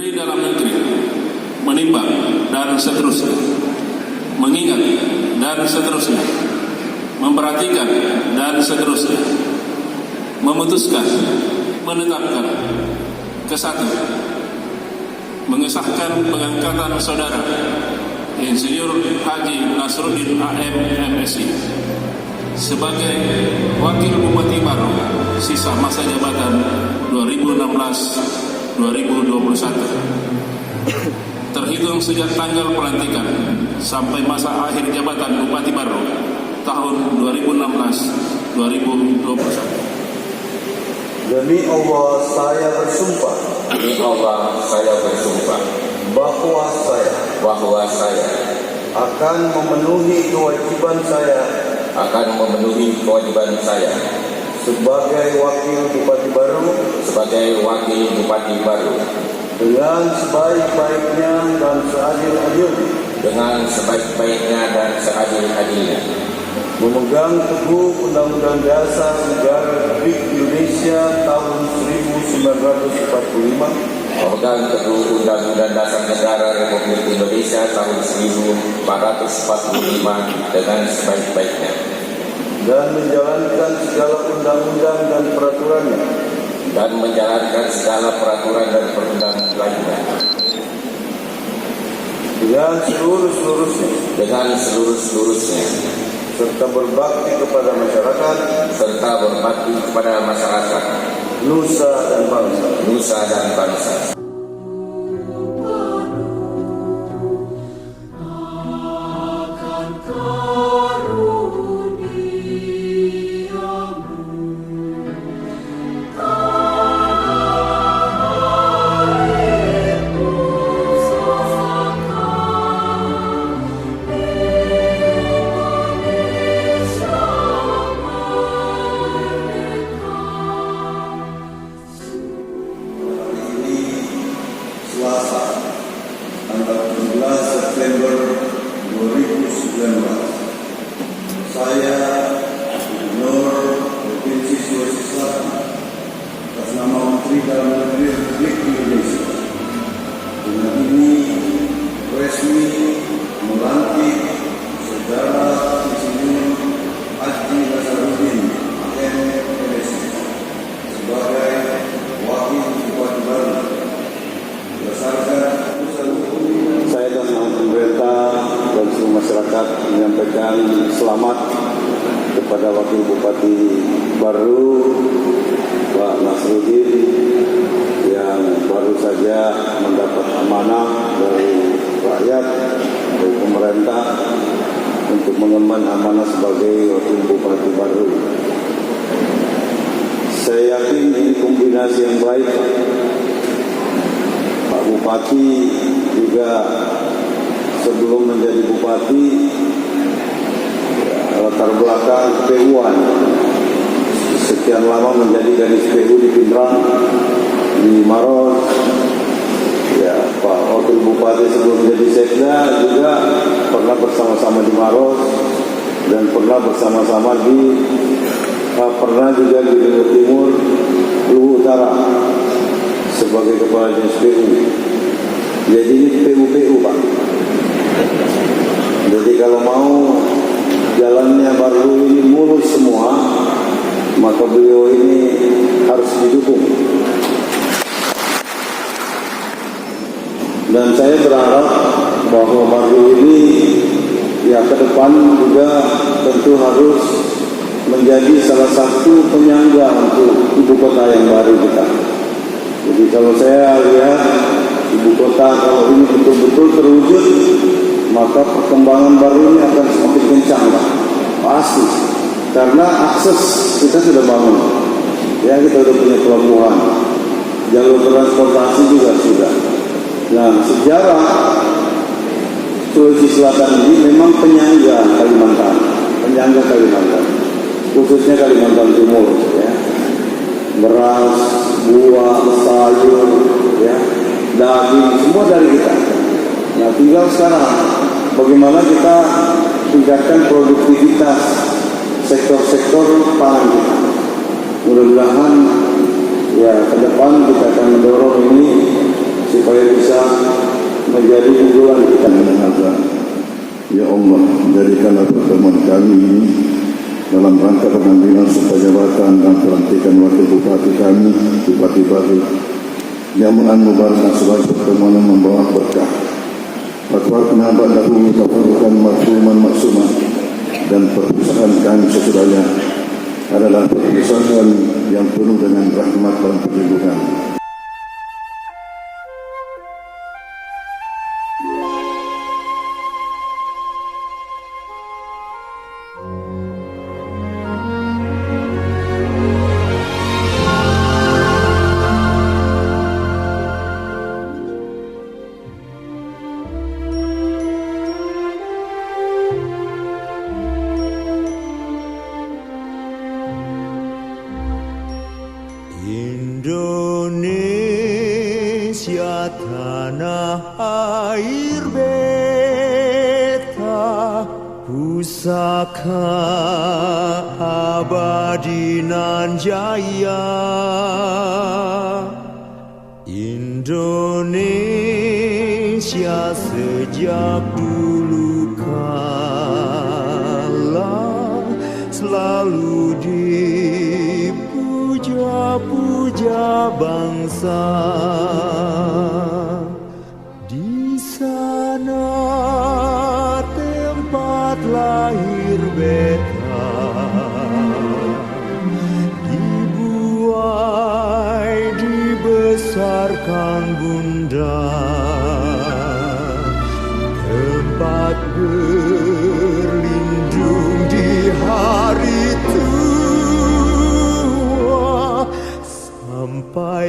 Menteri Dalam Negeri menimbang dan seterusnya, mengingat dan seterusnya, memperhatikan dan seterusnya, memutuskan, menetapkan. Kesatu, mengesahkan pengangkatan saudara Insinyur Haji Nasruddin AM MSI sebagai Wakil Bupati baru sisa masa jabatan 2016-2021 terhitung sejak tanggal pelantikan sampai masa akhir jabatan Bupati baru tahun 2016-2021. Demi Allah saya bersumpah. Demi Allah saya bersumpah bahwa saya akan memenuhi kewajiban saya sebagai wakil bupati baru dengan sebaik-baiknya dan seadil-adilnya memegang teguh Undang-Undang Dasar Negara Republik Indonesia tahun 1945 dengan sebaik-baiknya dan menjalankan segala undang-undang dan peraturannya dengan seluruh-seluruhnya serta berbakti kepada masyarakat nusa dan bangsa. Tanggal 17 September 2019, saya Gubernur Provinsi Sulawesi Selatan atas nama Menteri Dalam Negeri Republik Indonesia dengan ini resmi melantik Saudara Insinyur Haji Nasruddin AM MSI sebagai Wakil Bupati baru berdasarkan keputusan hukum. Saya dan pemerintah dan seluruh masyarakat menyampaikan selamat kepada Wakil Bupati baru Pak Nasruddin yang baru saja mendapat amanah dari rakyat, dari pemerintah untuk mengemban amanah sebagai Wakil Bupati baru. Saya yakin ini kombinasi yang baik. Pak Bupati juga sebelum menjadi Bupati latar belakang PU-an, sekian lama menjadi gadis PU di Pindrang, di Maros. Ya, Pak Wakil Bupati sebelum menjadi Sekda juga pernah bersama-sama di Maros dan pernah bersama-sama pernah juga di Luhut Timur, Luhut Utara sebagai Kepala Dinas PU. Jadi ini PU Pak. Jadi kalau mau jalannya baru ini mulus semua, maka beliau ini harus didukung. Dan saya berharap bahwa baru ini ya ke depan juga tentu harus menjadi salah satu penyangga untuk ibu kota yang baru kita. Jadi kalau saya lihat ibu kota kalau ini betul-betul terwujud, maka perkembangan baru ini akan semakin kencang Pak. Pasti. Karena akses kita sudah bangun. Ya, kita sudah punya pelabuhan. Jalur transportasi juga sudah. Nah, sejarah Sulawesi Selatan ini memang penyangga Kalimantan, khususnya Kalimantan Timur, ya. Beras, buah, sayur, ya, daging, semua dari kita. Nah, tinggal sekarang bagaimana kita tingkatkan produktivitas sektor-sektor pangan kita. Mudah-mudahan ya ke depan kita akan mendorong ini supaya bisa menjadi unggulan kita menjaga. Ya Allah, jadikanlah pertemuan kami ini dalam rangka pengambilan sumpah jabatan dan pelantikan wakil bupati kami, Bupati Baru, yang menganugerahkan sebagai pertemuan yang membawa berkah. Fatwa abad dahulu tafarukan maksuman maksumah dan perpisahan kami sesudahnya adalah perpisahan yang penuh dengan rahmat dan perlindungan. Indonesia tanah air beta, pusaka abadi nan jaya. Indonesia sejak dulu kala selalu puja bangsa. Di sana tempat lahir beta, dibuai dibesarkan bunda, tempat berlindung di hari tua sampai